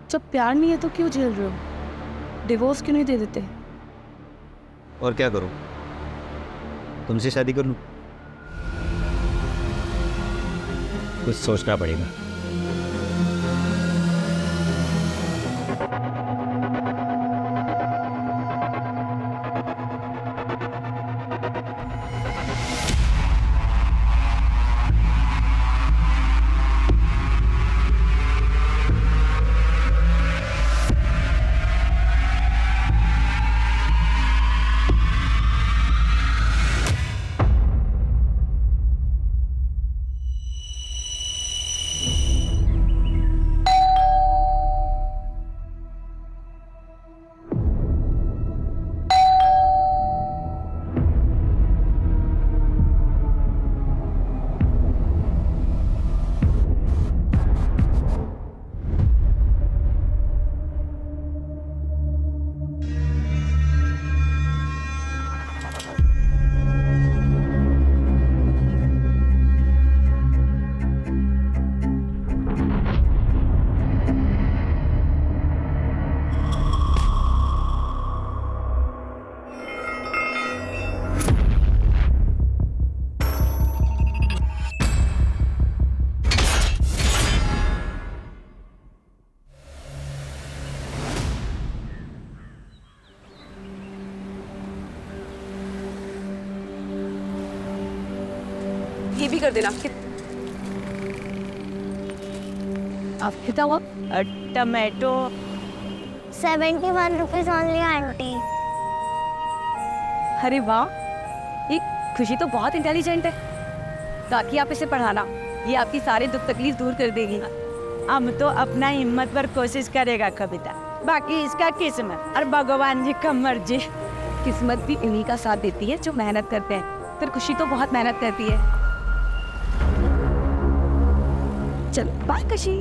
जब प्यार नहीं है तो क्यों झेल रहे हो? डिवोर्स क्यों नहीं दे देते? और क्या करूं? तुमसे शादी कर लूं? कुछ सोचना पड़ेगा। ये भी कर देना। आप कितना हुआ? Tomato 71 rupees only aunty. अरे वाह, ये खुशी तो बहुत इंटेलिजेंट है। ताकि आप इसे पढ़ाना, ये आपकी सारी दुख तकलीफ दूर कर देगी। हम तो अपना हिम्मत पर कोशिश करेगा कविता, बाकी इसका किस्मत और भगवान जी का मर्जी। किस्मत भी इन्हीं का साथ देती है जो मेहनत करते हैं। फिर खुशी तो बहुत मेहनत करती है। चल बाय खुशी।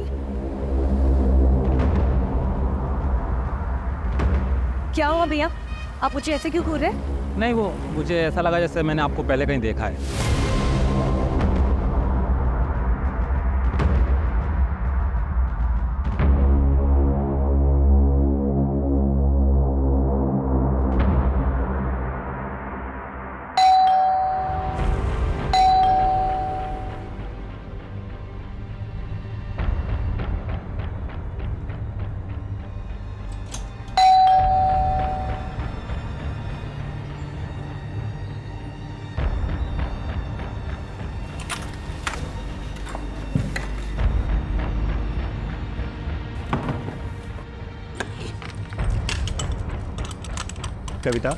क्या हुआ भैया, आप मुझे ऐसे क्यों घूर रहे हैं? नहीं, वो मुझे ऐसा लगा जैसे मैंने आपको पहले कहीं देखा है। कविता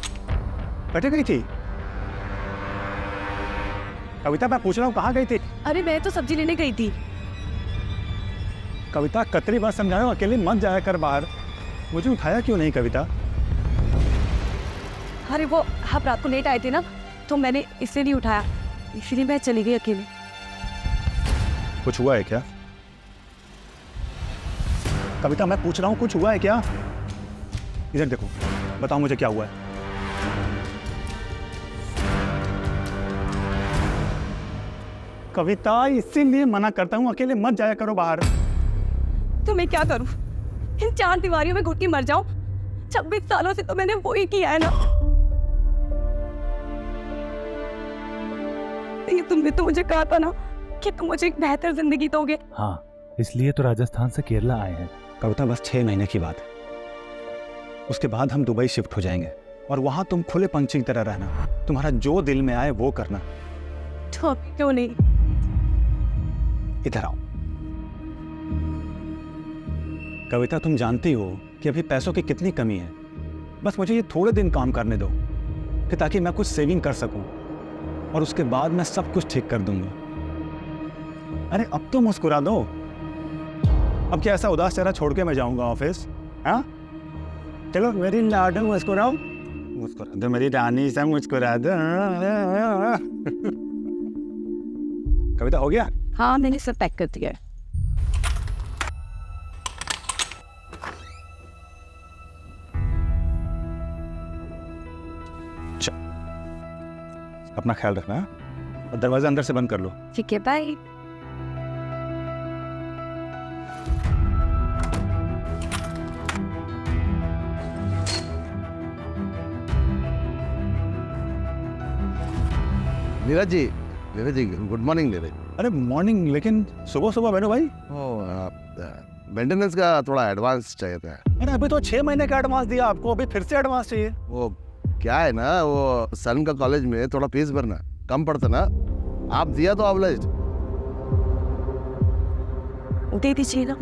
कटे गई थी? कविता मैं पूछ रहा हूँ कहाँ गई थी? अरे मैं तो सब्जी लेने गई थी। कविता कतरी बार समझाया अकेले मत जाया कर बाहर। मुझे उठाया क्यों नहीं कविता? अरे वो आप रात को लेट आए थे ना, तो मैंने इसलिए नहीं उठाया, इसलिए मैं चली गई अकेले। कुछ हुआ है क्या? कविता मैं पूछ रहा हूँ कुछ हुआ है क्या? इधर देखो, बताओ मुझे क्या हुआ है। कविता इसीलिए मना करता हूँ अकेले मत जाया करो बाहर। तो मैं क्या करूं? इन 4 दीवारियों में घुट के मर जाऊं? 26 सालों से तो मैंने वो ही किया है ना। ये तुमने तो मुझे कहा था ना कि तुम मुझे एक बेहतर जिंदगी दोगे। हाँ, इसलिए तो राजस्थान से केरला आए हैं। कविता बस 6 महीने की बात है, उसके बाद हम दुबई शिफ्ट हो जाएंगे और वहां तुम खुले पंछी की तरह रहना, तुम्हारा जो दिल में आए वो करना। तो क्यों नहीं? इधर आओ। कविता तुम जानती हो कि अभी पैसों की कितनी कमी है। बस मुझे ये थोड़े दिन काम करने दो कि ताकि मैं कुछ सेविंग कर सकूं और उसके बाद मैं सब कुछ ठीक कर दूंगा। अरे अब तो मुस्कुरा दो। अब क्या ऐसा उदास चेहरा छोड़ के मैं जाऊंगा ऑफिस? हाँ चलो मेरी लाडो मुस्कुराओ, मुस्कुरा दो मेरी रानी सा, मुस्कुरा दो। कविता हो गया? हाँ मैंने सब पैक कर दिया है। अपना ख्याल रखना और दरवाजा अंदर से बंद कर लो। ठीक है, bye. Neeraj ji good morning Neeraj. अरे मॉर्निंग, लेकिन सुबह सुबह बैठो भाई। मेंटेनेंस का थोड़ा एडवांस चाहिए था। अरे अभी तो 6 महीने का एडवांस दिया आपको, अभी फिर से एडवांस चाहिए? वो क्या है ना, वो सन का कॉलेज में थोड़ा फीस भरना कम पड़ता ना, आप दिया तो ऑब्लाइज्ड। दे दीजिए ना।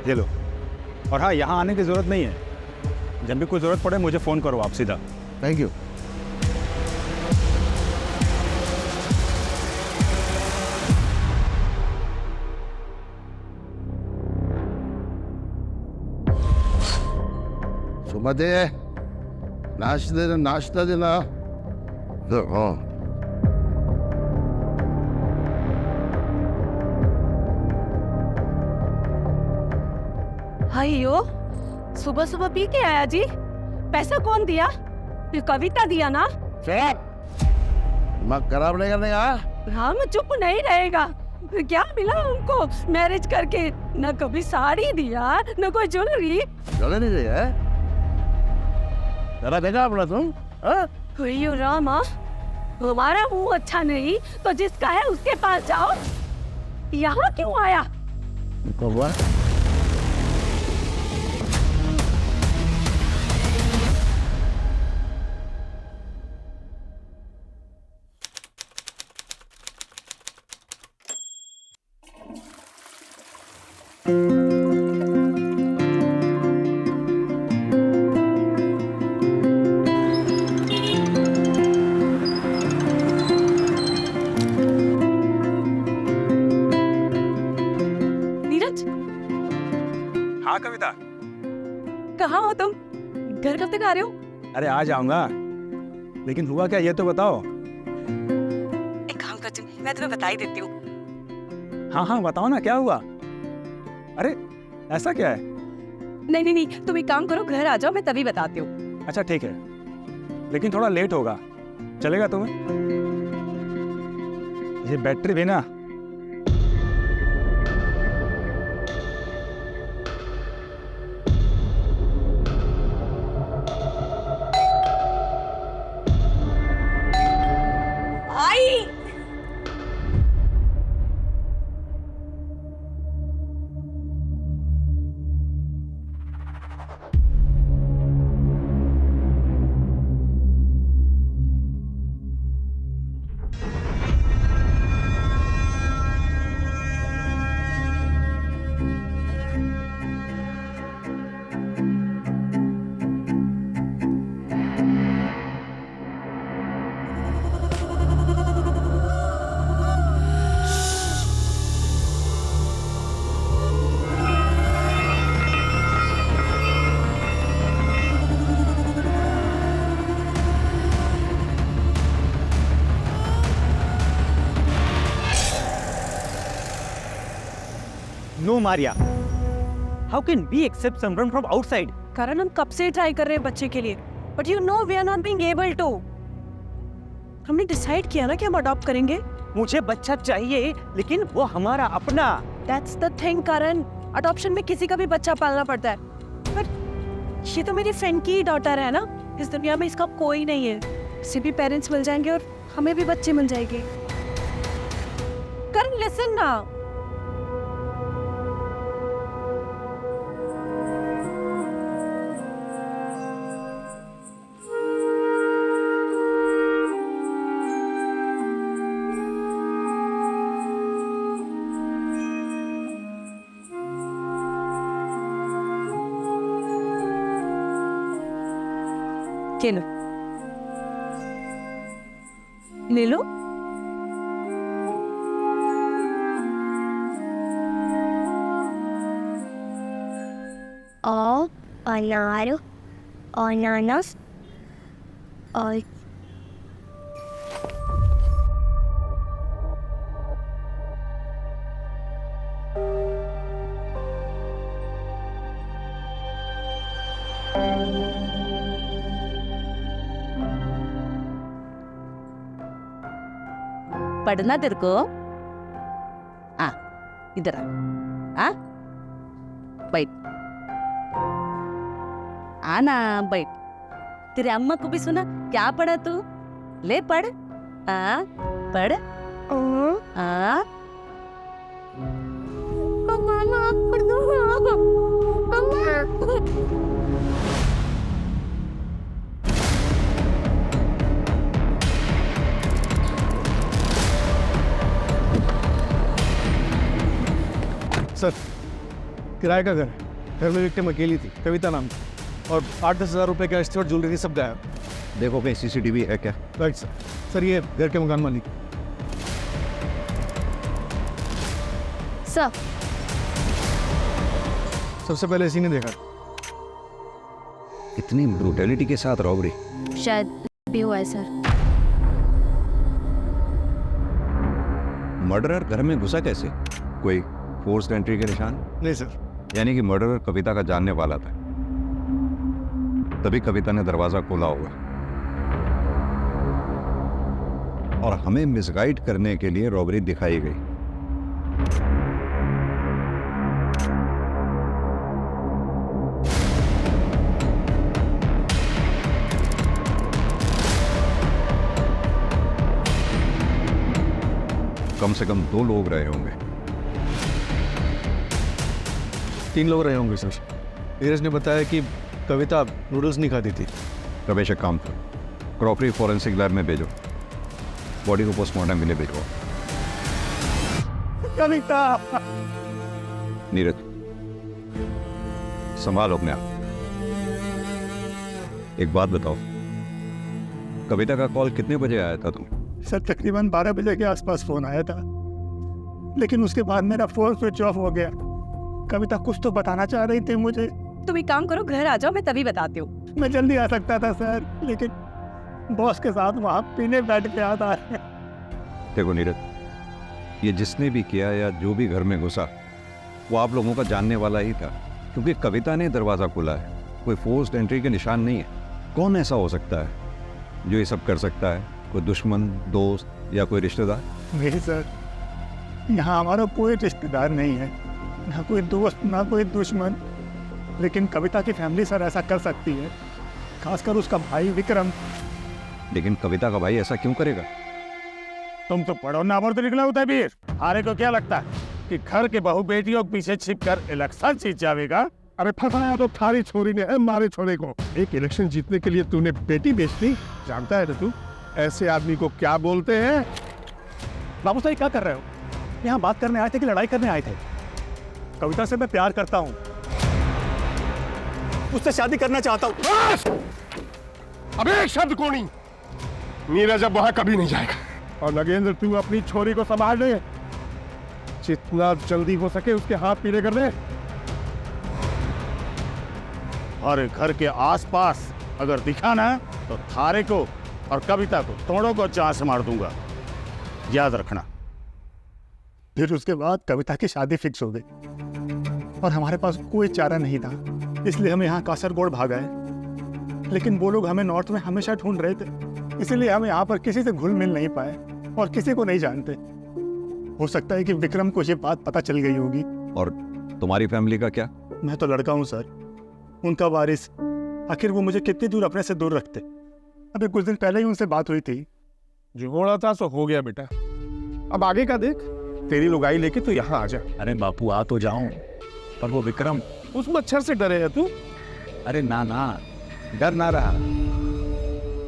ये लो। और हाँ, यहाँ आने की ज़रूरत नहीं है, जब भी कोई ज़रूरत पड़े मुझे फ़ोन करो आप सीधा। Thank you. सुमते नाश्ता देना। हाँ अयो, सुबह सुबह पी के आया जी? पैसा कौन दिया? ये कविता दिया ना? दिमाग खराब नहीं करने का। हम चुप नहीं रहेगा। क्या मिला उनको मैरिज करके? न कभी साड़ी दिया, न कोई ज्वेलरी। चले नहीं रही है, जरा देखा अपना तुम। अयो रामा, हमारा मुंह अच्छा नहीं तो जिसका है उसके पास जाओ। यहाँ क्यों आया? हुआ नीरज, हाँ कविता। कहाँ हो तुम? घर कब तक आ रहे हो? अरे आ जाऊंगा, लेकिन हुआ क्या ये तो बताओ। एक काम करती हूँ, मैं तुम्हें बता ही देती हूँ। हाँ हाँ बताओ ना, क्या हुआ? अरे ऐसा क्या है? नहीं नहीं नहीं, तुम एक काम करो, घर आ जाओ, मैं तभी बताती हूँ। अच्छा ठीक है, लेकिन थोड़ा लेट होगा, चलेगा तुम्हें? ये बैटरी भी ना। आई No, Maria. How can we accept someone from outside? कारण हम कब से ट्राई कर रहे हैं बच्चे के लिए, but you know we are not being able to. हमने डिसाइड किया ना कि हम अडॉप्ट करेंगे। मुझे बच्चा चाहिए, लेकिन वो हमारा अपना। That's the thing Karan, adoption में किसी का भी बच्चा पालना पड़ता है। पर ये तो मेरी फ्रेंड की डॉटर है ना, इस दुनिया में इसका कोई नहीं है। इसे भी पेरेंट्स मिल जाएंगे और हमें भी बच्चे मिल जाएंगे। करण लिसन ना। चलो ले लो। और अनार, अनानास और पढ़ना तेरे को? आ इधर आ बैठ, आना बैठ। तेरे अम्मा को भी सुना। क्या पढ़ा तू? ले पढ़। पढ़। आ मम्मा पढ़ दो मम्मा। सर, किराए का घर है। घर में विक्टिम अकेली थी, कविता नाम की, और 8-10 हज़ार रुपये का स्टोर ज्वेलरी सब गायब। देखो कहीं सीसीटीवी है क्या? Right sir. सर ये घर के मकान मालिक। सर सबसे पहले इसी ने देखा। इतनी ब्रूटैलिटी के साथ रॉबरी। शायद भी हुआ है सर। मर्डरर घर में घुसा कैसे? कोई फोर्स्ड एंट्री के निशान? नहीं सर। यानी कि मर्डरर कविता का जानने वाला था, तभी कविता ने दरवाजा खोला होगा और हमें मिसगाइड करने के लिए रॉबरी दिखाई गई। कम से कम 2 लोग रहे होंगे। 3 लोग रहे होंगे सर। नीरज ने बताया कि कविता नूडल्स नहीं खाती थी। रमेश एक काम करो, क्रॉकरी फॉरेंसिक लैब में भेजो, बॉडी को पोस्टमार्टम के लिए भेजो। कविता! नीरज संभालो अपने आप। एक बात बताओ, कविता का कॉल कितने बजे आया था तुम? सर तकरीबन 12 बजे के आसपास फोन आया था, लेकिन उसके बाद मेरा फोन स्विच ऑफ हो गया। कविता कुछ तो बताना चाह रही थी मुझे। तुम एक काम करो, घर आ जाओ, मैं तभी बताती हूँ। मैं जल्दी आ सकता था सर, लेकिन बॉस के साथ वहाँ पीने बैठ के आता है। देखो नीरज, ये जिसने भी किया या जो भी घर में घुसा वो आप लोगों का जानने वाला ही था, क्योंकि कविता ने दरवाज़ा खोला है। कोई फोर्स्ड एंट्री के निशान नहीं है। कौन ऐसा हो सकता है जो ये सब कर सकता है? कोई दुश्मन, दोस्त या कोई रिश्तेदार? नहीं सर, यहाँ हमारा कोई रिश्तेदार नहीं है, ना कोई दोस्त, ना कोई दुश्मन। लेकिन कविता की फैमिली सर ऐसा कर सकती है, खासकर उसका भाई विक्रम। लेकिन कविता का भाई ऐसा क्यों करेगा? तुम तो पढ़ो ना पर तो निकला होता है वीर। हारे को क्या लगता है कि घर के बहू बेटियों के पीछे छिपकर इलेक्शन जीत जाएगा? अरे फंसाया तो थारी छोरी ने है मारे छोरे को। एक इलेक्शन जीतने के लिए तूने बेटी बेच दी, जानता है ना तू ऐसे आदमी को क्या बोलते हैं? बाबू साहब क्या कर रहे हो? यहाँ बात करने आए थे कि लड़ाई करने आए थे? कविता से मैं प्यार करता हूँ, उससे शादी करना चाहता हूँ। अबे एक शब्द को नहीं, नीरज अब वहां कभी नहीं जाएगा। और नगेंद्र तू अपनी छोरी को संभाल ले, जितना जल्दी हो सके उसके हाथ पीले कर दे। और घर के आसपास अगर दिखा ना तो थारे को और कविता को तोड़ों को चाह से मार दूंगा, याद रखना। फिर उसके बाद कविता की शादी फिक्स हो गई और हमारे पास कोई चारा नहीं था, इसलिए हम यहाँ कासरगोड भाग आए। लेकिन वो लोग हमें नॉर्थ में हमेशा ढूंढ रहे थे, इसलिए हम यहाँ पर किसी से घुल मिल नहीं पाए और किसी को नहीं जानते। हो सकता है कि विक्रम को ये बात पता चल गई होगी। और तुम्हारी फैमिली का क्या? मैं तो लड़का हूँ सर, उनका वारिस। आखिर वो मुझे कितनी दूर अपने से दूर रखते? अभी कुछ दिन पहले ही उनसे बात हुई थी। जो होना था सो हो गया बेटा, अब आगे का देख। तेरी लुगाई लेके तो यहाँ आ जा। अरे बापू आ तो जाऊं, पर वो विक्रम। उस मच्छर से डरे है तू? अरे ना ना, डर ना रहा,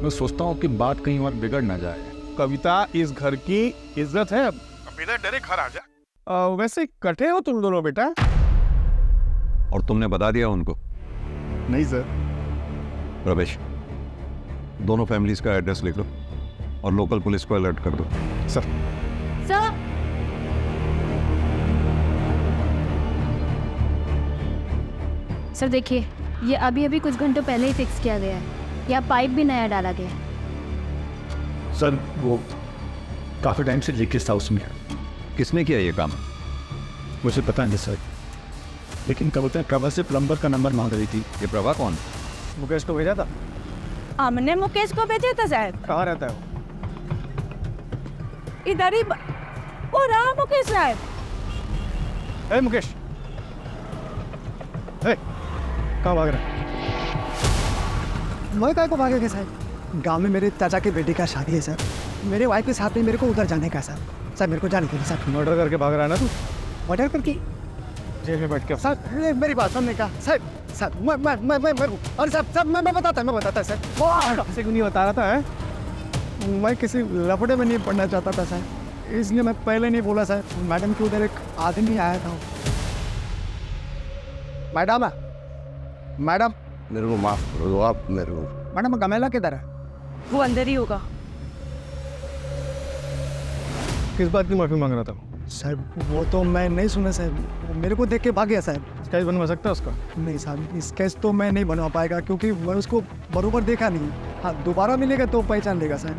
मैं सोचता हूँ कि बात कहीं और बिगड़ ना जाए। कविता इस घर की इज्जत है, अब बिना डरे घर आ जा। वैसे कटे हो तुम दोनों बेटा? और तुमने बता दिया उनको? नहीं सर। रमेश, दोनों फैमिलीज का एड्रेस लिख लो और लोकल पुलिस को अलर्ट कर दो। सर। सर सर देखिए, ये अभी अभी कुछ घंटों पहले ही फिक्स किया गया है। यहाँ पाइप भी नया डाला गया है। सर वो काफ़ी टाइम से लीकेज था उसमें। किसने किया ये काम? मुझे पता नहीं सर, लेकिन कविता प्रभा से प्लम्बर का नंबर मांग रही थी। ये प्रभा कौन? मुकेश को भेजा था। हमने मुकेश को भेजा था साहब। कहाँ रहता है वो? इधर ही वो रहा मुकेश साहब। ए मुकेश, ए, कहाँ भाग रहा है? मैं काय को भागेगा सर? गांव में मेरे चाचा के बेटे का शादी है सर। मेरे वाइफ के साथ में मेरे को उधर जाने का सर। सर मेरे को जाने दीजिए सर। मर्डर करके भाग रहा है ना तू? मर्डर करके? जेल में बैठ के। सर मेरी बात सुनने का सर। सर मैं अरे सर मैं बताता सर। किसी को नहीं बता रहा था है? मैं किसी लफड़े में नहीं पढ़ना चाहता था सर, इसलिए मैं पहले नहीं बोला सर। मैडम के उधर एक आदमी आया था। मैडम मैडम मेरे को माफ करो दो आप मेरे को। मैडम गमेला किधर है? वो अंदर ही होगा। किस बात की माफी मांग रहा था? सर वो तो मैं नहीं सुना सर, वो मेरे को देख के भाग गया सर। स्केच बनवा सकता है उसका? नहीं साहब, स्केच तो मैं नहीं बनवा पाएगा क्योंकि मैं उसको बरोबर देखा नहीं। हाँ दोबारा मिलेगा तो पहचान लेगा सर।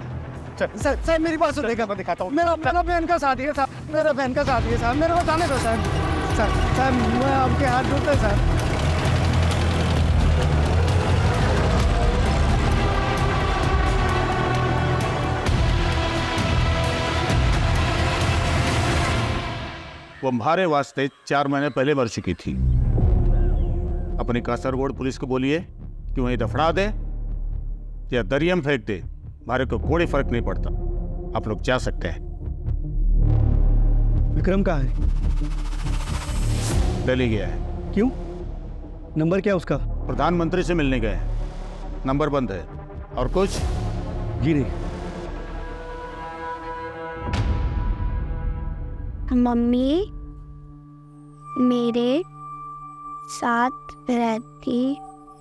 सर मेरी बात सुनेगा, मैं दिखाता हूँ। मेरा बहन का शादी है साहब, मेरा बहन का शादी है साहब, मेरे को जाने दो सर। सर मैं आपके हाथ जोड़ता सर। वो हमारे वास्ते 4 महीने पहले मर चुकी थी। अपनी कासरगोड पुलिस को बोलिए कि वहीं दफना दे या दरिया में फेंक दे, हमारे को कोई फर्क नहीं पड़ता। आप लोग जा सकते हैं। विक्रम कहाँ है? दिल्ली गया है। क्यों? नंबर क्या है उसका? प्रधानमंत्री से मिलने गए हैं, नंबर बंद है। और कुछ? जी नहीं। मम्मी मेरे साथ रहती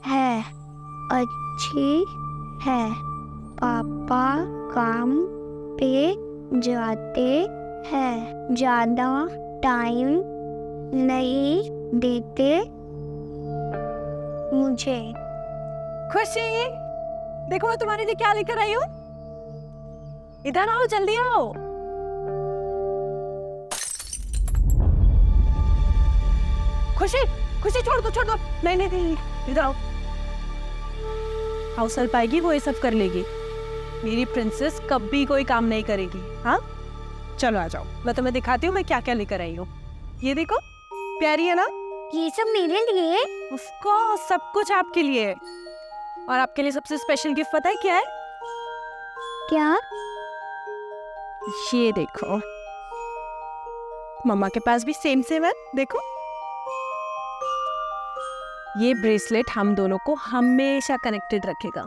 है, अच्छी है। पापा काम पे जाते हैं, ज़्यादा टाइम नहीं देते मुझे। खुशी, देखो मैं तुम्हारे लिए क्या लेकर आई हूँ। इधर आओ, जल्दी आओ। खुशी खुशी छोड़ दो। नहीं इधर आओ। हाउस हेल्प आएगी, वो ये सब कर लेगी। मेरी प्रिंसेस कभी कोई काम नहीं करेगी। हाँ चलो आ जाओ, मैं तुम्हें दिखाती हूँ मैं क्या क्या लेकर आई हूँ। ये देखो, प्यारी है ना? ये सब मेरे लिए? ऑफ कोर्स, सब कुछ आपके लिए। और आपके लिए सबसे स्पेशल गिफ्ट पता है क्या है? क्या? ये देखो, मम्मा के पास भी सेम है, देखो। ये ब्रेसलेट हम दोनों को हमेशा कनेक्टेड रखेगा।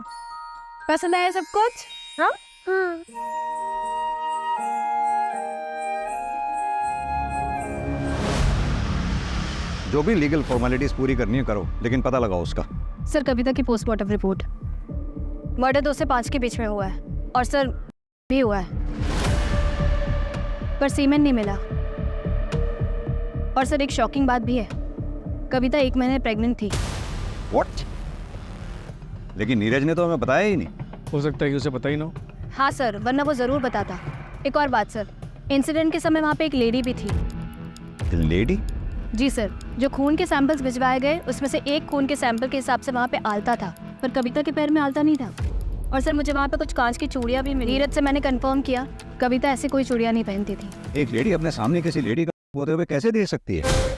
पसंद आया सब कुछ? हाँ? जो भी लीगल फॉर्मेलिटीज पूरी करनी है करो, लेकिन पता लगाओ उसका। सर कविता की पोस्टमार्टम रिपोर्ट, मर्डर 2 से 5 के बीच में हुआ है और सर भी हुआ है, पर सीमेंट नहीं मिला। और सर एक शॉकिंग बात भी है, कविता 1 महीने प्रेग्नेंट थी। व्हाट? लेकिन नीरज ने तो हमें बताया ही नहीं। हो सकता है कि उसे पता ही ना हो। हाँ सर, वरना वो जरूर बताता। एक और बात सर, इंसिडेंट के समय वहाँ पे एक लेडी भी थी। लेडी? जी सर, जो खून के सैंपल्स भिजवाए गए उसमें से एक खून के सैंपल के हिसाब से वहाँ पे आलता था, पर कविता के पैर में आलता नहीं था। और सर मुझे वहाँ पे कुछ कांच की चूड़ियाँ भी मिली। नीरज से मैंने कंफर्म किया, कविता ऐसी कोई चूड़ियाँ नहीं पहनती थी। एक लेडी अपने सामने किसी लेडी का होते हुए कैसे दे सकती है?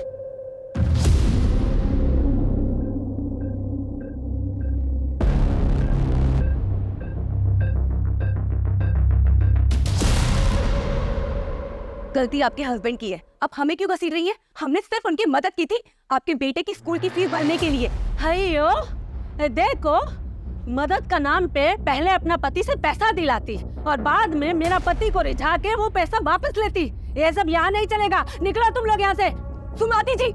गलती आपके हस्बैंड की है, अब हमें क्यों घसीट रही है? हमने सिर्फ उनकी मदद की थी आपके बेटे की स्कूल की फीस भरने के लिए। हयो देखो, मदद का नाम पे पहले अपना पति से पैसा दिलाती और बाद में मेरा पति को रिझा के वो पैसा वापस लेती। ये सब यहाँ नहीं चलेगा, निकलो तुम लोग यहाँ से। सुनाती जी,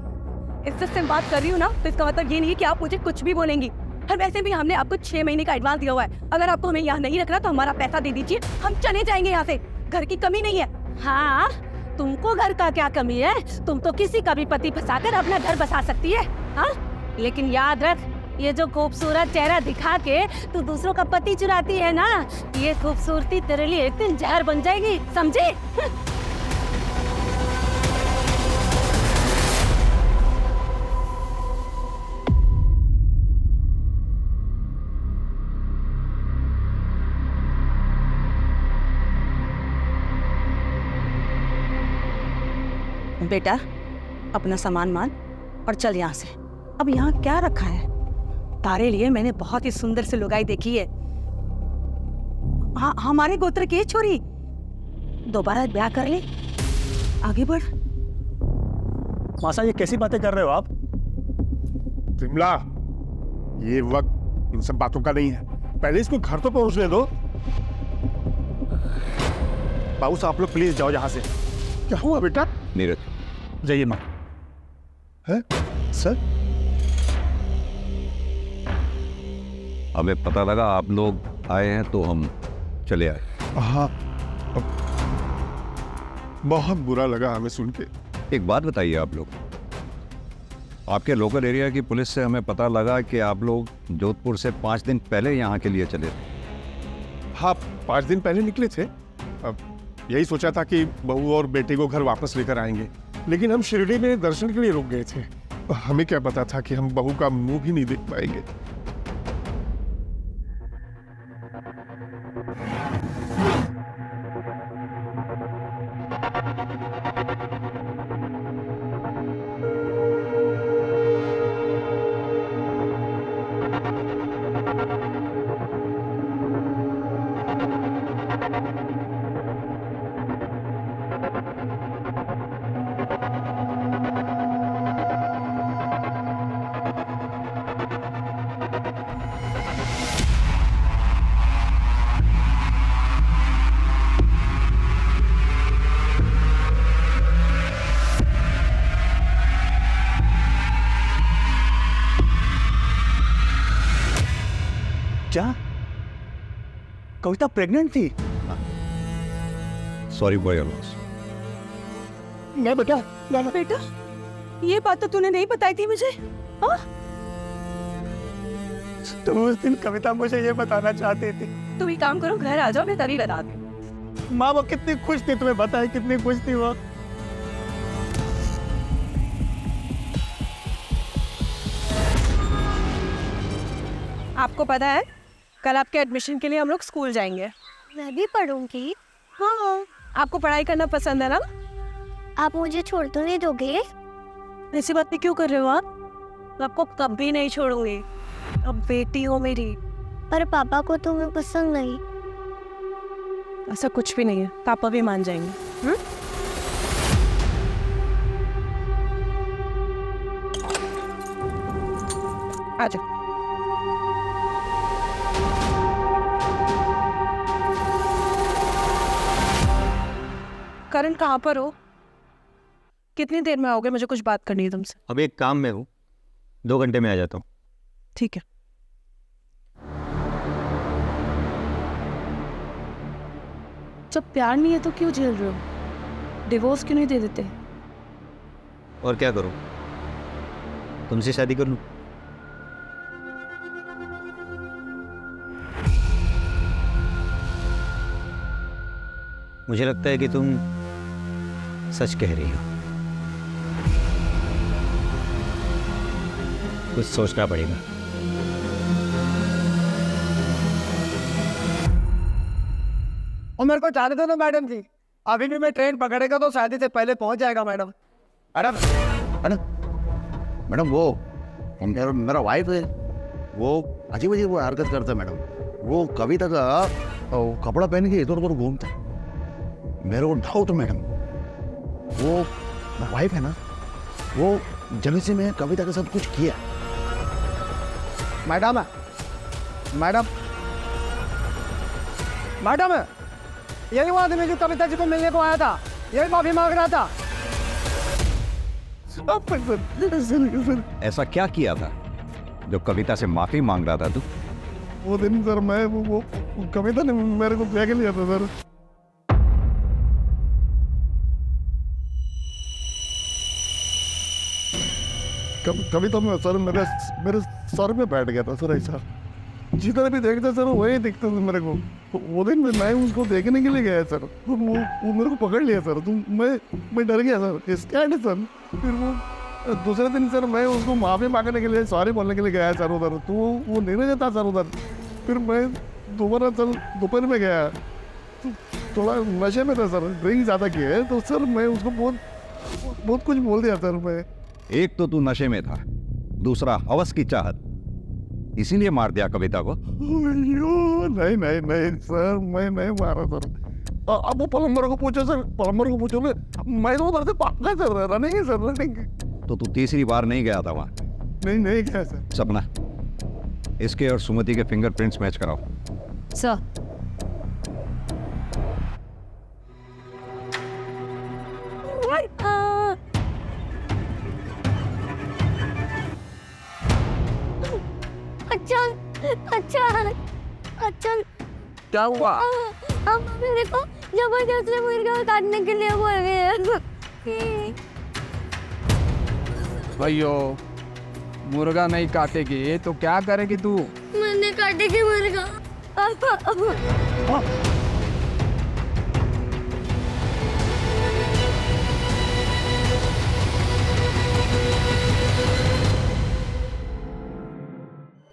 इससे से बात कर रही हूँ ना, तो इसका मतलब ये नहीं कि आप मुझे कुछ भी बोलेंगी। और वैसे भी हमने आपको 6 महीने का एडवांस दिया हुआ है। अगर आपको हमें यहाँ नहीं रखना तो हमारा पैसा दे दीजिए, हम चले जाएंगे यहाँ से। घर की कमी नहीं है। हाँ, तुमको घर का क्या कमी है? तुम तो किसी का भी पति फंसाकर अपना घर बसा सकती है। हाँ, लेकिन याद रख, ये जो खूबसूरत चेहरा दिखा के तू दूसरों का पति चुराती है ना, ये खूबसूरती तेरे लिए एक दिन जहर बन जाएगी, समझी? बेटा, अपना सामान मान और चल यहाँ से। अब यहाँ क्या रखा है? तारे लिए मैंने बहुत ही सुंदर सी लुगाई देखी है। हमारे गोत्र की है छोरी, दोबारा ब्याह कर ले, आगे बढ़। मासा ये कैसी बातें कर रहे हो आप? विमला, ये वक्त इन सब बातों का नहीं है, पहले इसको घर तो पहुंचने दो। बाबू साहब, आप लोग प्लीज जाओ यहाँ से। क्या हुआ बेटा? नीरज जाइए माँ। है सर? हमें पता लगा आप लोग आए हैं तो हम चले आए। हाँ, बहुत बुरा लगा हमें सुन के। एक बात बताइए, आप लोग, आपके लोकल एरिया की पुलिस से हमें पता लगा कि आप लोग जोधपुर से 5 दिन पहले यहाँ के लिए चले थे। हाँ, 5 दिन पहले निकले थे। अब यही सोचा था कि बहू और बेटे को घर वापस लेकर आएंगे, लेकिन हम शिरडी में दर्शन के लिए रुक गए थे। हमें क्या पता था कि हम बहू का मुंह भी नहीं देख पाएंगे। क्या कविता प्रेग्नेंट थी? Sorry for your loss. नहीं बेटा, बेटा, ये बात तो तूने नहीं बताई थी मुझे। हाँ? तुम उस दिन कविता मुझे ये बताना चाहती थी। तुम एक काम करो, घर आ जाओ, मैं तभी बता दूँ। माँ वो कितनी खुश थी, तुम्हें बताया कितनी खुश थी वो। आपको पता है, कल आपके एडमिशन के लिए हम लोग स्कूल जाएंगे। मैं भी पढ़ूंगी। हाँ, आपको पढ़ाई करना पसंद है ना? आप मुझे छोड़ तो नहीं दोगे? ऐसी बातें क्यों कर रहे हो आप? मैं आपको कभी नहीं छोड़ूंगी, अब बेटी हो मेरी। पर पापा को तुम्हें पसंद नहीं। ऐसा कुछ भी नहीं है, पापा भी मान जाएंगे। आ जाओ। करण, कहाँ पर हो? कितनी देर में आओगे? मुझे कुछ बात करनी है तुमसे। अभी एक काम में हूँ, 2 घंटे में आ जाता हूँ। ठीक है। जब प्यार नहीं है तो क्यों झेल रहे हो? डिवोर्स क्यों नहीं दे देते? और क्या करूँ, तुमसे शादी कर लूँ? मुझे लगता है कि तुम सच कह रही हो। कुछ सोचना पड़ेगा। और मेरे को चाहते थे ना मैडम जी, अभी भी मैं ट्रेन पकड़ेगा तो शादी से पहले पहुंच जाएगा मैडम। मैडम मैडम मैडम, वो मेरा वाइफ है, वो अजीब अजीब हरकत करता है मैडम। वो कविता का कपड़ा पहन के इधर उधर घूमता है। मेरे को डाउट है मैडम, वो वाइफ है ना, वो जगह से मैं कविता के साथ कुछ किया। मैडम मैडम मैडम, यही वो आदमी जो कविता जी को मिलने को आया था, यही माफी मांग रहा था। ऐसा क्या किया था जो कविता से माफी मांग रहा था तू? वो दिन सर, मैं वो कविता ने मेरे को ब्याह के लिया था सर। कविता में सर मेरे सर में बैठ गया था सर। ऐसा जिधर भी देखता सर वही दिखता था मेरे को। वो दिन मैं उसको देखने के लिए गया सर, तो वो मेरे को पकड़ लिया सर। तो मैं डर गया सर, स्कैर्ड है सर। फिर वो दूसरे दिन सर मैं उसको माफ़ी मांगने के लिए, सॉरी बोलने के लिए गया सर उधर। तो वो नीरज था सर उधर। फिर मैं दोबारा सर दोपहर में गया, तो थोड़ा नशे में था सर, ड्रिंक ज़्यादा किया है। तो सर मैं उसको बहुत कुछ बोल दिया सर मैं। एक तो तू नशे में था, दूसरा हवस की चाहत, इसीलिए मार दिया कविता को? अयो, नहीं नहीं नहीं सर, मैं नहीं मारा सर। अब वो प्लम्बर को पूछो सर, प्लम्बर को पूछो। मैं तो उधर से भागा चल रहा था। नहीं सर, रनिंग। तो तू तीसरी बार नहीं गया था वहाँ? नहीं नहीं गया सर। सपना, इसके और सुमति के फिंगरप्रिंट्स मैच कराओ। सर अच्छा अच्छा अच्छा, क्या हुआ? अब मेरे को जबरदस्ती मुर्गा काटने के लिए बोल रहे हैं। भैयो, मुर्गा नहीं काटेगी तो क्या करेगी तू? मैंने काटेगी मुर्गा।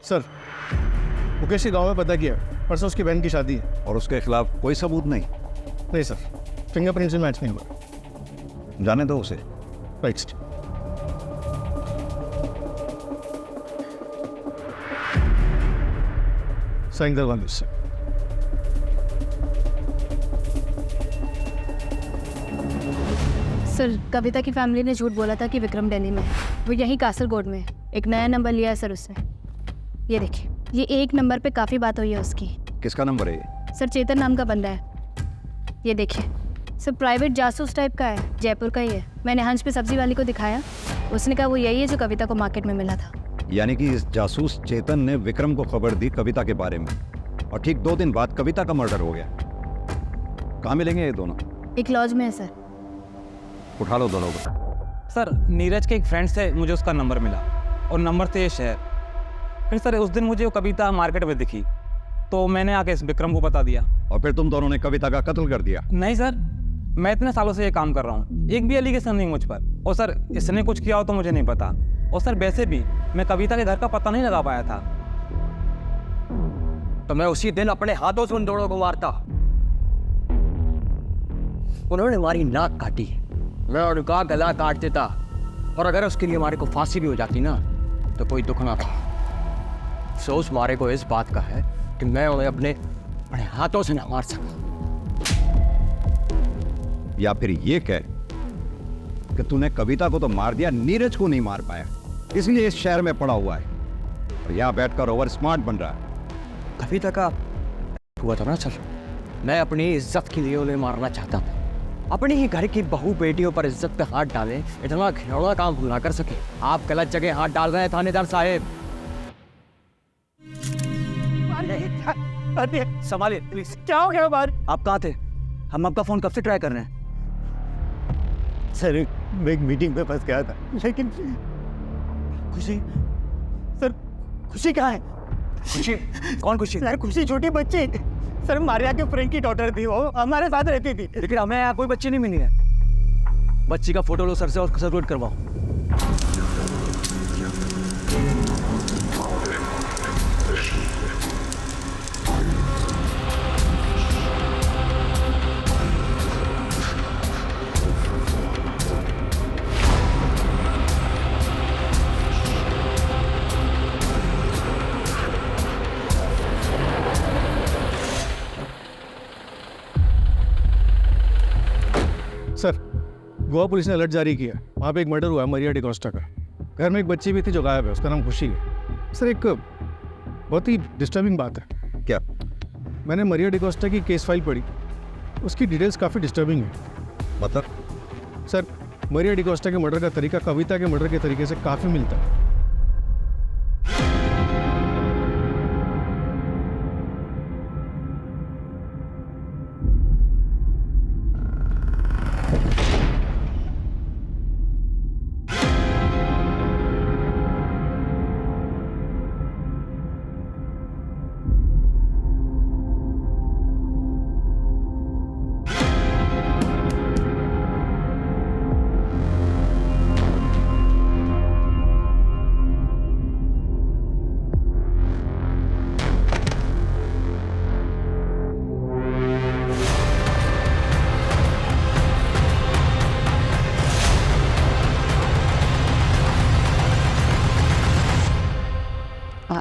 सर, मुकेश के गांव में पता किया, परसों उसकी बहन की शादी है। और उसके खिलाफ कोई सबूत नहीं? नहीं सर, फिंगरप्रिंट से मैच नहीं हुआ। जाने दो उसे। राइट। साइन करवा दो उससे। सर, कविता की फैमिली ने झूठ बोला था कि विक्रम दिल्ली में है। वो यहीं कासरगोड में है। एक नया नंबर लिया है सर उसने। ये देखिए, ये एक नंबर पे काफ़ी बात हुई है उसकी। किसका नंबर है ये? सर, चेतन नाम का बंदा है। ये देखिए सर, प्राइवेट जासूस टाइप का है, जयपुर का ही है। मैंने हंस पे सब्जी वाली को दिखाया, उसने कहा वो यही है जो कविता को मार्केट में मिला था। यानी कि इस जासूस चेतन ने विक्रम को खबर दी कविता के बारे में, और ठीक 2 दिन बाद कविता का मर्डर हो गया। कहाँ मिलेंगे ये दोनों? एक लॉज में है सर। उठा लो दोनों को। सर, नीरज के एक फ्रेंड से मुझे उसका नंबर मिला और नंबर से ये शहर। फिर सर उस दिन मुझे वो कविता मार्केट में दिखी तो मैंने आके इस विक्रम को बता दिया। और फिर तुम दोनों ने कविता का कत्ल कर दिया? नहीं सर, मैं इतने सालों से ये काम कर रहा हूँ, एक भी एलिगेशन नहीं मुझ पर। और सर इसने कुछ किया हो तो मुझे नहीं पता। और सर वैसे भी मैं कविता के घर का पता नहीं लगा पाया था। तो मैं उसी दिन अपने हाथों से उन दोनों को मारता। उन्होंने हमारी नाक काटी, मैं उनका गला काट देता। और अगर उसके लिए हमारे को फांसी भी हो जाती ना तो कोई दुख ना था। अफसोस मारे को इस बात का है कि मैं उन्हें अपने हाथों से ना मार सका। या फिर ये कह कि तूने कविता को तो मार दिया, नीरज को नहीं मार पाया, इसलिए इस शहर में पड़ा हुआ है और यहाँ बैठकर ओवर स्मार्ट बन रहा है। कविता का हुआ था ना सर, मैं अपनी इज्जत के लिए उन्हें मारना चाहता था। अपनी ही घर की बहू बेटियों पर इज्जत पे हाथ डालें, इतना घिनौना काम ना कर सके। आप गलत जगह हाथ डाल रहे हैं थानेदार साहब। संभालिए प्लीज। क्या हो गया बाहर? आप कहाँ थे? हम आपका फोन कब से ट्राई कर रहे हैं। सर, मैं एक मीटिंग में फंस गया था, लेकिन खुशी सर, खुशी कहाँ है? खुशी? कौन खुशी? सर, खुशी छोटी बच्ची सर, मारिया के फ्रेंड की डॉटर थी, वो हमारे साथ रहती थी। लेकिन हमें यहाँ कोई बच्ची नहीं मिली है। बच्ची का फोटो लो सर से और सर्कुलेट करवाओ। सर, गोवा पुलिस ने अलर्ट जारी किया। वहाँ पे एक मर्डर हुआ है मरिया डिकोस्टा का। घर में एक बच्ची भी थी जो गायब है, उसका नाम खुशी है। सर, एक बहुत ही डिस्टर्बिंग बात है। क्या? मैंने मरिया डिकोस्टा की केस फाइल पढ़ी, उसकी डिटेल्स काफ़ी डिस्टर्बिंग है। मतलब? सर, मरिया डिकोस्टा के मर्डर का तरीका कविता के मर्डर के तरीके से काफ़ी मिलता है।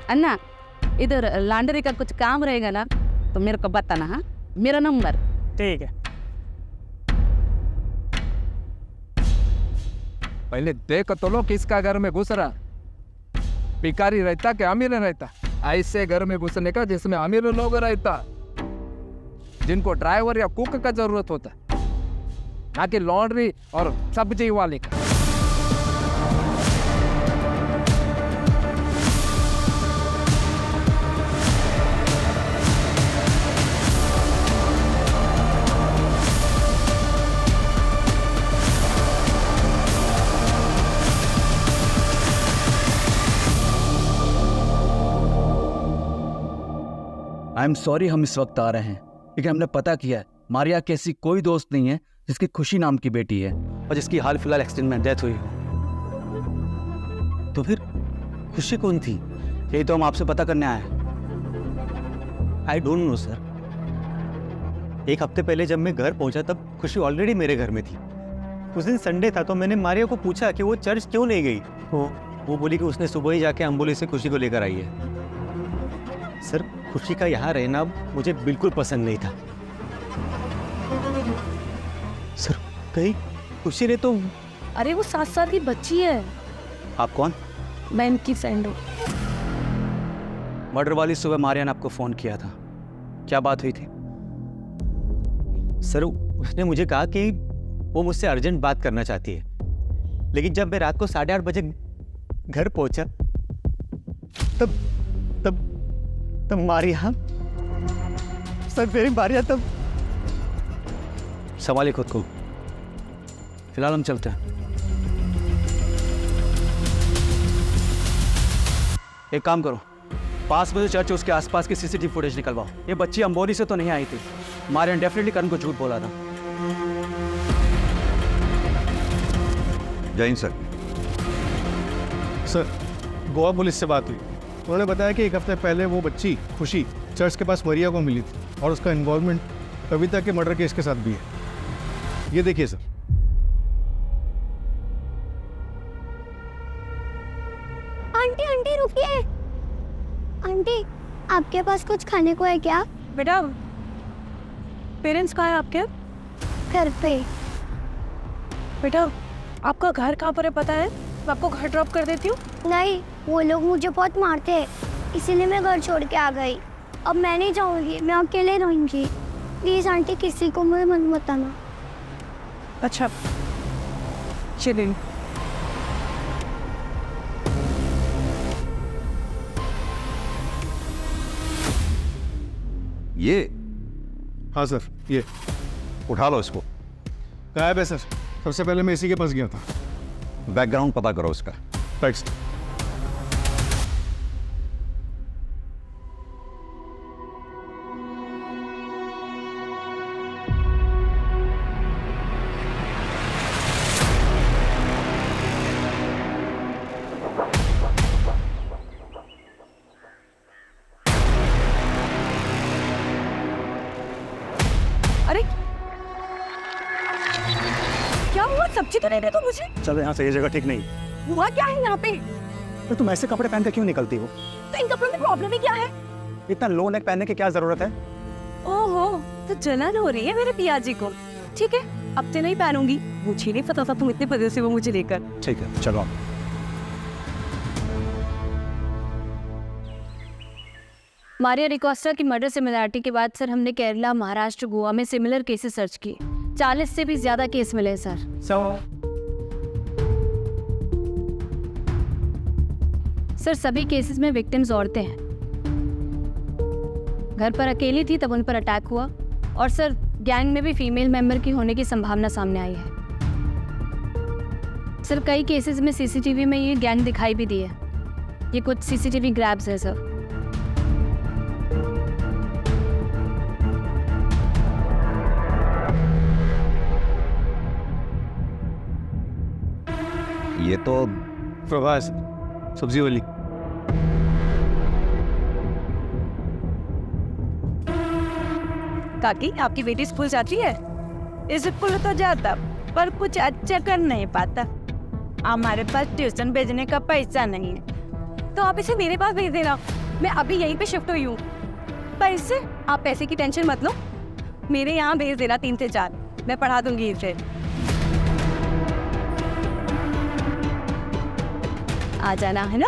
अन्ना इधर लॉन्ड्री का कुछ काम रहेगा ना तो मेरे को बताना। हाँ, मेरा नंबर। ठीक है। पहले देख तो लो किसका घर में घुस रहा, भिखारी रहता कि अमीर रहता। ऐसे घर में घुसने का जिसमें अमीर लोग रहता, जिनको ड्राइवर या कुक का जरूरत होता, ना कि लॉन्ड्री और सब्जी वाले का। आई एम सॉरी हम इस वक्त आ रहे हैं, क्योंकि हमने पता किया है मारिया की ऐसी कोई दोस्त नहीं है जिसकी खुशी नाम की बेटी है और जिसकी हाल फिलहाल एक्सीडेंट में डेथ हुई हो। तो फिर खुशी कौन थी? यही तो हम आपसे पता करने आए हैं। I don't know sir. एक हफ्ते पहले जब मैं घर पहुंचा तब खुशी ऑलरेडी मेरे घर में थी। उस दिन संडे था तो मैंने मारिया को पूछा कि वो चर्च क्यों नहीं गई। वो बोली कि उसने सुबह ही जाके एम्बुलेंस से खुशी को लेकर आई है। सर, खुशी का यहाँ रहना मुझे बिल्कुल पसंद नहीं था। सर, कहीं खुशी ने तो... अरे वो 7 साल की बच्ची है। आप कौन? मैं इनकी फ्रेंड हूँ। मर्डर वाली सुबह मारिया ने आपको फोन किया था, क्या बात हुई थी? सर, उसने मुझे कहा कि वो मुझसे अर्जेंट बात करना चाहती है, लेकिन जब मैं रात को 8:30 बजे घर पहुंचा तब मारिया, सर मेरी मारिया तब... संभालिए खुद को, फिलहाल हम चलते हैं। एक काम करो, पास में जो चर्च है उसके आसपास की सीसीटीवी फुटेज निकलवाओ। ये बच्ची अंबोली से तो नहीं आई थी। मारिया ने डेफिनेटली करण को झूठ बोला था। जय Hind sir. Sir, Goa police से बात हुई। उन्होंने बताया कि 1 हफ्ते पहले वो बच्ची खुशी चर्च के पास मरिया को मिली थी और उसका इन्वॉल्वमेंट कविता के मर्डर केस के साथ भी है। ये देखिए सर। आंटी आंटी रुकिए। आंटी, आपके पास कुछ खाने को है क्या? बेटा, पेरेंट्स कहाँ है आपके? घर पे। बेटा, आपका घर कहाँ पर है पता है? मैं आपको घर ड्रॉप कर देती हूँ। नहीं, वो लोग मुझे बहुत मारते हैं, इसीलिए मैं घर छोड़ के आ गई। अब मैं नहीं जाऊंगी, मैं अकेले रहूंगी। प्लीज आंटी, किसी को मुझे मत बताना। अच्छा, चलिए। ये? हाँ सर, ये उठा लो इसको। गायब है सर। सबसे पहले मैं इसी के पास गया था। बैकग्राउंड पता करो उसका। राइट। अरे क्या हुआ? सब्जी तो नहीं दे तो मुझे। चलो यहाँ से, ये जगह ठीक नहीं। हुआ क्या है यहाँ पे? तो तुम ऐसे कपड़े पहन कर क्यों निकलती हो? तो इन कपड़ों में प्रॉब्लम ही क्या है? इतना लो नेक पहनने की क्या जरूरत है? ओहो, तो जलन हो रही है मेरे पिया जी को। ठीक है, अब से नहीं पहनूंगी। मुझे नहीं पता था तुम इतने पदे से वो मुझे लेकर। ठीक है, चलो आप। मारिया डिकोस्टा की मर्डर सिमिलरिटी के बाद सर हमने केरला, महाराष्ट्र, गोवा में सिमिलर केसेस सर्च किए। 40 से भी ज्यादा केस मिले सर। सर सभी केसेस में विक्टिम्स औरतें हैं। घर पर अकेली थी तब उन पर अटैक हुआ, और सर गैंग में भी फीमेल मेंबर की होने की संभावना सामने आई है। सर कई केसेस में सीसीटीवी में ये गैंग दिखाई भी दी है। ये कुछ सीसीटीवी ग्रैब्स है सर। ये तो प्रभास, सब्जी वाली। काकी, आपकी बेटी स्कूल जाती है? स्कूल तो जाता पर कुछ अच्छा कर नहीं पाता। हमारे पास ट्यूशन भेजने का पैसा नहीं है। तो आप इसे मेरे पास भेज देना। मैं अभी यहीं पे शिफ्ट हुई हूँ। पर इससे आप पैसे की टेंशन मत लो, मेरे यहाँ भेज देना 3 से 4, मैं पढ़ा दूंगी इसे। आ जाना है ना।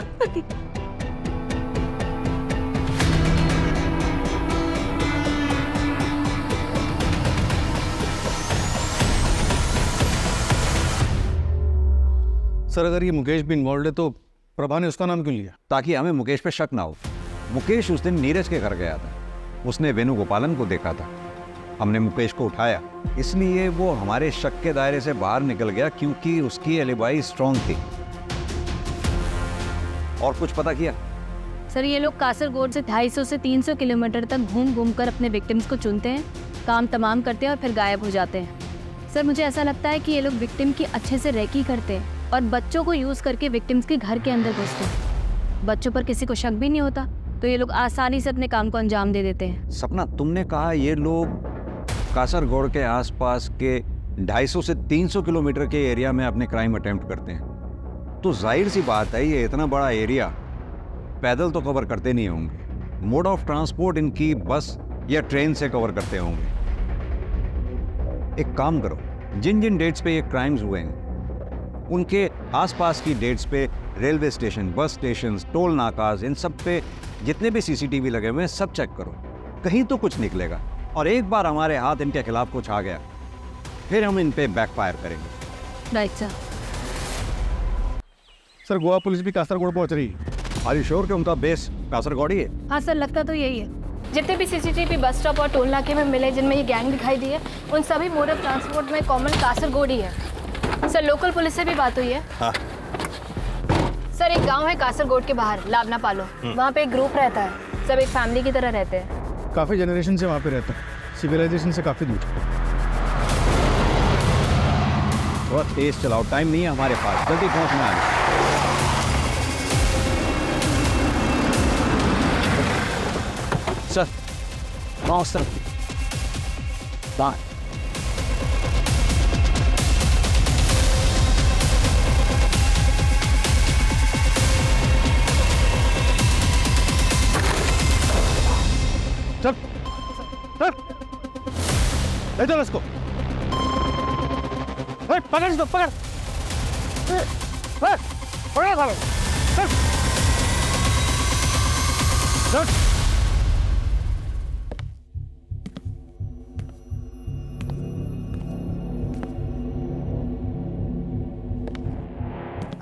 सर अगर ये मुकेश भी इन्वॉल्व है तो प्रभा ने उसका नाम क्यों लिया? ताकि हमें मुकेश पे शक ना हो। मुकेश उस दिन नीरज के घर गया था, उसने वेणुगोपालन को देखा था, हमने मुकेश को उठाया, इसलिए वो हमारे शक के दायरे से बाहर निकल गया क्योंकि उसकी एलिबाई स्ट्रांग थी। और कुछ पता किया? सर ये लोग कासरगोड से 250 से 300 किलोमीटर तक घूम घूम कर अपने विक्टिम्स को चुनते हैं, काम तमाम करते हैं और फिर गायब हो जाते हैं। सर मुझे ऐसा लगता है कि ये लोग विक्टिम की अच्छे से रेकी करते हैं और बच्चों को यूज़ करके विक्टिम्स के घर के अंदर घुसते हैं। बच्चों पर किसी को शक भी नहीं होता तो ये लोग आसानी से अपने काम को अंजाम दे देते हैं। सपना, तुमने कहा ये लोग कासरगोड के आसपास के 250 से 300 किलोमीटर के एरिया में अपने क्राइम अटेम्प्ट करते हैं, तो जाहिर सी बात है ये इतना बड़ा एरिया पैदल तो कवर करते नहीं होंगे। मोड ऑफ ट्रांसपोर्ट इनकी बस या ट्रेन से कवर करते होंगे। एक काम करो, जिन जिन डेट्स पे ये क्राइम्स हुए हैं उनके आसपास की डेट्स पे railway station, bus station, toll नाकाज, इन सब पे जितने भी सीसीटीवी लगे हुए हैं सब चेक करो, कहीं तो कुछ निकलेगा। और एक बार हमारे हाथ इनके खिलाफ कुछ आ गया फिर हम इन पे बैकफायर करेंगे। Right sir. Sir Goa police भी कासरगोड पहुंच रही है। आर यू श्योर कि उनका बेस कासरगोड ही है? हाँ सर, लगता तो यही है। जितने भी सीसीटीवी बस स्टॉप और टोल नाके में मिले जिनमें ये गैंग दिखाई दी है, उन सभी मोड ऑफ ट्रांसपोर्ट में कॉमन कासरगोड ही है। सर लोकल पुलिस से भी बात हुई है। हाँ। सर एक गांव है कासरगोड के बाहर, लावना पालो, वहाँ पे एक ग्रुप रहता है, सब एक फैमिली की तरह रहते हैं। काफ़ी जनरेशन से वहाँ पे रहता है, सिविलाइजेशन से काफ़ी दूर। बहुत तेज चलाओ, टाइम नहीं है हमारे पास, जल्दी पहुँचना है। सर माउस सर बाहर। चल चल ले चल इसको। पकड़ इसको, पकड़ पकड़ सालो। चल चल।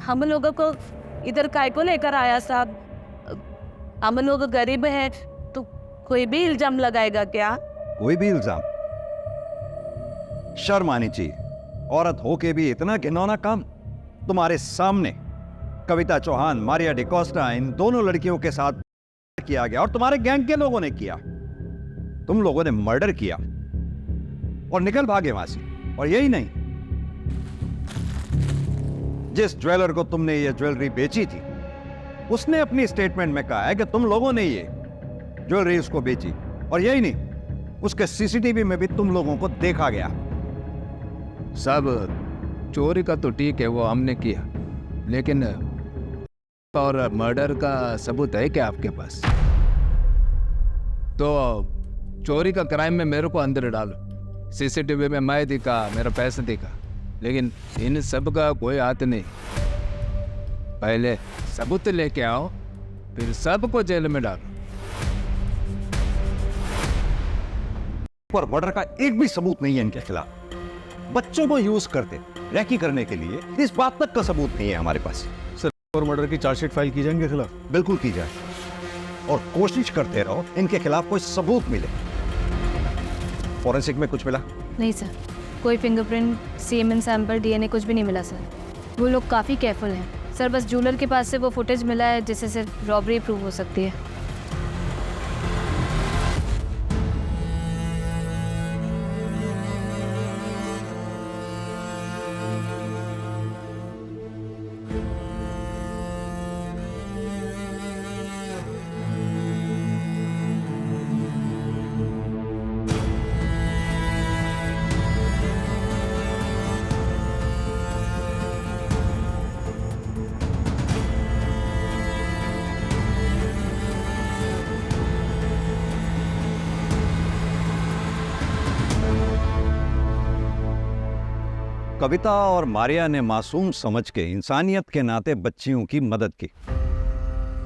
हम लोगों को इधर काय को लेकर आया साहब? हम लोग गरीब हैं तो कोई भी इल्जाम लगाएगा क्या? कोई भी इल्जाम? शर्म आनी चाहिए, औरत होके भी इतना घिनौना काम। तुम्हारे सामने कविता चौहान, मारिया डिकोस्टा, इन दोनों लड़कियों के साथ किया गया और तुम्हारे गैंग के लोगों ने किया। तुम लोगों ने मर्डर किया और निकल भागे वहां से। और यही नहीं, जिस ज्वेलर को तुमने ये ज्वेलरी बेची थी उसने अपनी स्टेटमेंट में कहा है कि तुम लोगों ने ये ज्वेलरी उसको बेची। और यही नहीं, उसके सीसीटीवी में भी तुम लोगों को देखा गया। सब चोरी का तो ठीक है, वो हमने किया, लेकिन और मर्डर का सबूत है क्या आपके पास? तो चोरी का क्राइम में मेरे को अंदर डालो, सीसीटीवी में मैं दिखा, मेरा पैसा दिखा, लेकिन इन सब का कोई हाथ नहीं। पहले सबूत लेके आओ, फिर सबको जेल में डालो। पर मर्डर का एक भी सबूत नहीं है इनके खिलाफ। बच्चों को यूज करते रैकी करने के लिए, इस बात तक का सबूत नहीं है हमारे पास। सर और मर्डर की चार्जशीट फाइल की जाए इनके खिलाफ? बिल्कुल की जाए, और कोशिश करते रहो इनके खिलाफ कोई सबूत मिले। फॉरेंसिक में कुछ मिला? नहीं सर, कोई फिंगरप्रिंट, सीमेन सैंपल, डीएनए कुछ भी नहीं मिला सर। वो लोग काफ़ी केयरफुल हैं सर। बस ज्वेलर के पास से वो फुटेज मिला है जिससे सिर्फ रॉबरी प्रूव हो सकती है। कविता और मारिया ने मासूम समझ के इंसानियत के नाते बच्चियों की मदद की।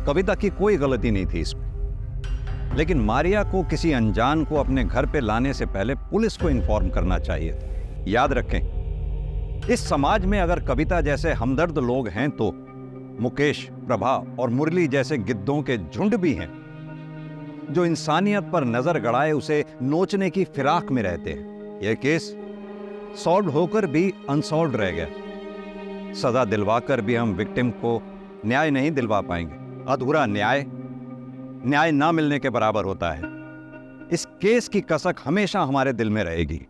कविता की कोई गलती नहीं थी इसमें, लेकिन मारिया को किसी अनजान को अपने घर पे लाने से पहले पुलिस को इन्फॉर्म करना चाहिए था। याद रखें, इस समाज में अगर कविता जैसे हमदर्द लोग हैं तो मुकेश, प्रभा और मुरली जैसे गिद्धों के झुंड भी हैं जो इंसानियत पर नजर गड़ाए उसे नोचने की फिराक में रहते हैं। यह केस सॉल्व होकर भी अनसॉल्व रह गया। सजा दिलवाकर भी हम विक्टिम को न्याय नहीं दिलवा पाएंगे। अधूरा न्याय न्याय ना मिलने के बराबर होता है। इस केस की कसक हमेशा हमारे दिल में रहेगी।